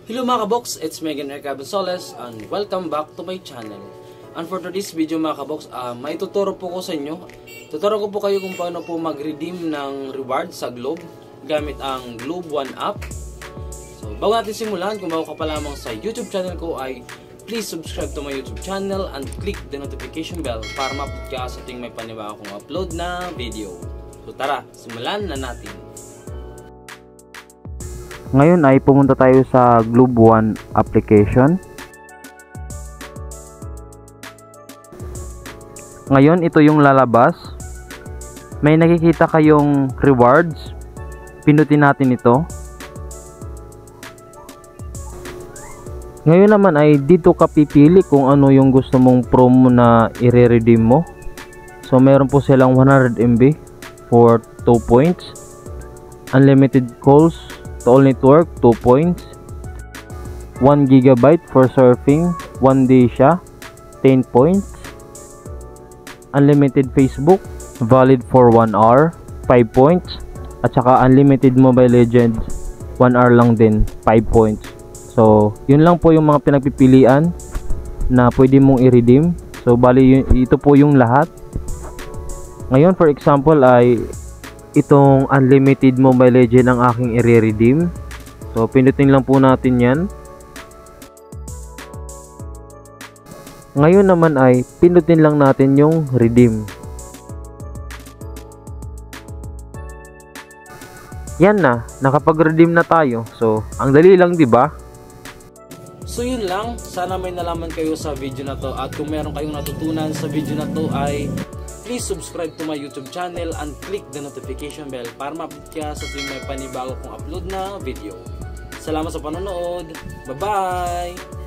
Hello mga kabox, it's Megan Erika Gonzalez and welcome back to my channel. And for today's video mga kabox, may tuturo po ko sa inyo. Tuturo ko po kayo kung paano po mag-redeem ng reward sa Globe gamit ang Globe One app. So bago natin simulan, kung bago ka pa lamang sa YouTube channel ko ay please subscribe to my YouTube channel and click the notification bell para ma-update ka sa tuwing may panibago kong upload na video. So tara, simulan na natin. Ngayon ay pumunta tayo sa Globe One application. Ngayon ito yung lalabas. May nakikita kayong rewards. Pindutin natin ito. Ngayon naman ay dito ka pipili kung ano yung gusto mong promo na i-redeem mo. So meron po silang 100 MB for 2 points. Unlimited calls to all network 2 points. 1 GB for surfing 1 day siya 10 points. Unlimited Facebook valid for 1 hour 5 points. At saka unlimited Mobile Legends 1 hour lang din 5 points. So yun lang po yung mga pinagpipilian na pwede mong i-redeem. So bali ito po yung lahat. Ngayon for example ay itong unlimited Mobile Legend ang aking i-redeem. So pindutin lang po natin yan. Ngayon naman ay pindutin lang natin yung redeem. Yan na, nakapag-redeem na tayo. So ang dali lang, 'di ba? So yun lang, sana may nalaman kayo sa video na to at kung meron kayong natutunan sa video na to ay please subscribe to my YouTube channel and click the notification bell para ma-update ka sa tuwing may panibago kong upload na video. Salamat sa panonood. Bye-bye!